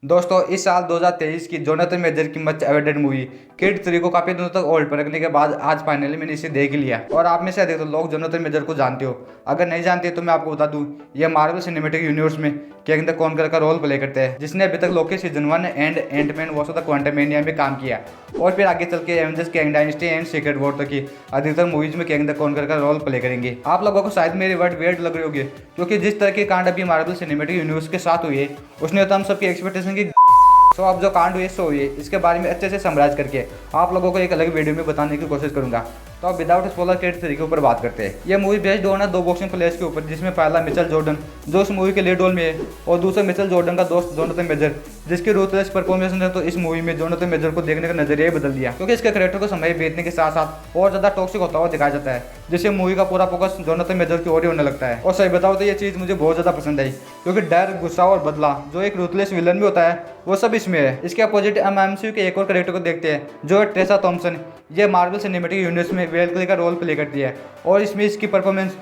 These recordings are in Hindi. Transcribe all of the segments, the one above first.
दोस्तों इस साल 2023 की जोनाथन मेजर की मच अवेटेड मूवी किड 3 को काफी दिनों तक होल्ड पर रखने के बाद आज फाइनली मैंने इसे देख लिया। और आप में से अधिकतर लोग जोनाथन मेजर को जानते हो। अगर नहीं जानते तो मैं आपको बता दूं, ये मार्वल सिनेमैटिक यूनिवर्स में किंग द कॉन्करर का रोल प्ले करते हैं, जिसने अभी तक Loki season 1 and Antman war of the Quantumania में काम किया और फिर आगे चल के Avengers king dynasty and secret war तक की अधिकतर मूवीज में किंग द कॉन्करर का रोल प्ले करेंगे। आप लोगों को शायद मेरे वर्ड वेट लग रहे होंगे, क्योंकि जिस तरह के कांड अभी मार्वल सिनेमैटिक यूनिवर्स के साथ हुई है उसने तो हम सबकी एक्सपेक्टेशन की अब जो कांड हुए सो हुए इसके बारे में अच्छे से समराइज करके आप लोगों को एक अलग वीडियो में बताने की कोशिश करूंगा। तो अब विदाउट स्पॉइलर किड 3 के ऊपर बात करते हैं। ये मूवी बेस्ड होना दो बॉक्सिंग प्लेयर्स के ऊपर, जिसमें पहला मिचेल जॉर्डन जो इस मूवी के लीड रोल में है और दूसरा मिचेल जॉर्डन का दोस्त जोनाथन मेजर, जिसकी रूथलेस परफॉर्मेंस ने तो इस मूवी में जोनाथन मेजर को देखने का नजरिया ही बदल दिया, क्योंकि इसके कैरेक्टर को समय बीतने के साथ साथ और ज्यादा टॉक्सिक होता हुआ दिखाया जाता है, जिससे मूवी का पूरा फोकस जोनाथन मेजर की ओर ही होने लगता है। और सही बताओ तो ये चीज़ मुझे बहुत ज़्यादा पसंद आई, क्योंकि डर, गुस्सा और बदला जो एक रूथलेस विलन भी होता है वो सब इसमें है। इसके अपोजिट हम एमसीयू के एक और कैरेक्टर को देखते हैं जो टेसा थॉम्पसन। ये मार्वल सिनेमैटिक यूनिवर्स में वेलक्ली का रोल प्ले करती है और इसमें इसकी परफॉर्मेंस,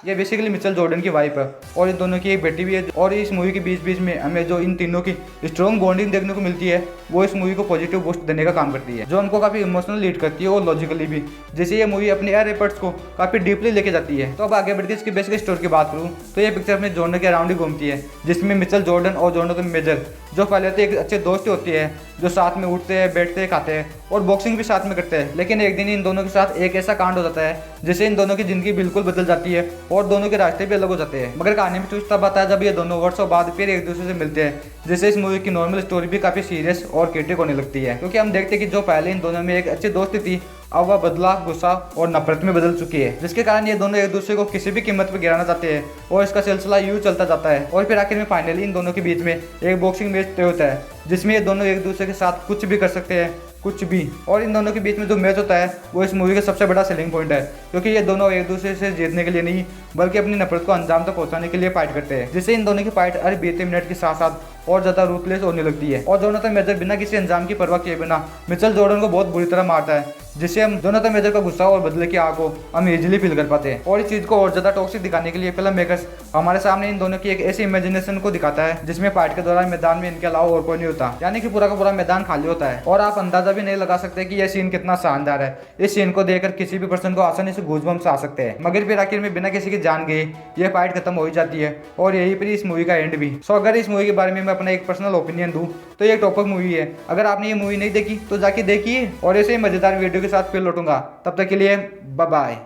ये बेसिकली मिचेल जॉर्डन की वाइफ है और इन दोनों की एक बेटी भी है। और इस मूवी के बीच बीच में हमें जो इन तीनों की स्ट्रॉन्ग बॉन्डिंग देखने को मिलती है वो इस मूवी को पॉजिटिव बूस्ट देने का काम करती है, जो हमको काफी इमोशनल लीड करती है और लॉजिकली भी, जिससे ये मूवी अपने एयर एफर्ट्स को काफी डीपली लेके जाती है। तो अब आगे बढ़ के इसकी बेसिक स्टोरी की बात करूँ तो ये पिक्चर अपने जॉनर के अराउंड ही घूमती है, जिसमें मिचेल जॉर्डन और जोनाथन मेजर जो पहले तो एक अच्छे दोस्त होती है, जो साथ में उठते हैं, बैठते हैं, खाते हैं और बॉक्सिंग भी साथ में करते हैं। लेकिन एक दिन इन दोनों के साथ एक ऐसा कांड हो जाता है जिससे इन दोनों की जिंदगी बिल्कुल बदल जाती है और दोनों के रास्ते भी अलग हो जाते हैं। मगर कहानी में ट्विस्ट तब आता है जब ये दोनों वर्षों बाद फिर एक दूसरे से मिलते हैं, जिससे इस मूवी की नॉर्मल स्टोरी भी काफी सीरियस और क्रिटिक होने लगती है, क्योंकि हम देखते हैं कि जो पहले इन दोनों में एक अच्छी दोस्ती थी अब वह बदला, गुस्सा और नफरत में बदल चुकी है, जिसके कारण ये दोनों एक दूसरे को किसी भी कीमत पर गिराना चाहते हैं और इसका सिलसिला यूं चलता जाता है। और फिर आखिर में फाइनली इन दोनों के बीच में एक बॉक्सिंग मैच तय होता है, जिसमें ये दोनों एक दूसरे के साथ कुछ भी कर सकते हैं, कुछ भी। और इन दोनों के बीच में जो मैच होता है वो इस मूवी का सबसे बड़ा सेलिंग पॉइंट है, क्योंकि ये दोनों एक दूसरे से जीतने के लिए नहीं बल्कि अपनी नफरत को अंजाम तक पहुंचाने के लिए फाइट करते हैं, जिससे इन दोनों की फाइट हर 20 मिनट के साथ साथ और ज्यादा रूथलेस होने लगती है। और जोनाथन मेजर बिना किसी अंजाम की परवाह किए बिना मिचेल जॉर्डन को बहुत बुरी तरह मारता है, जिससे हम जोनाथन मेजर का गुस्सा और बदले की आग को हम इजीली फील कर पाते हैं। और इस चीज को और ज्यादा टॉक्सिक दिखाने के लिए फिल्म मेकर्स हमारे सामने इन दोनों की एक ऐसी इमेजिनेशन को दिखाता है जिसमें फाइट के दौरान मैदान में इनके अलावा और कोई नहीं होता, यानी कि पूरा का पूरा मैदान खाली होता है और आप अंदाजा भी नहीं लगा सकते कि यह सीन कितना शानदार है। इस सीन को देखकर किसी भी पर्सन को आसानी से गूज़बम्प्स आ सकते हैं, मगर फिर आखिर में बिना किसी की जान गए ये फाइट खत्म हो ही जाती है और यही पर इस मूवी का एंड भी। सो अगर इस मूवी के बारे में मैं अपना एक पर्सनल ओपिनियन दूं तो ये टॉपर मूवी है। अगर आपने ये मूवी नहीं देखी तो जाके देखिए और ऐसे ही मजेदार वीडियो के साथ फिर लौटूंगा। तब तक के लिए बाय बाय।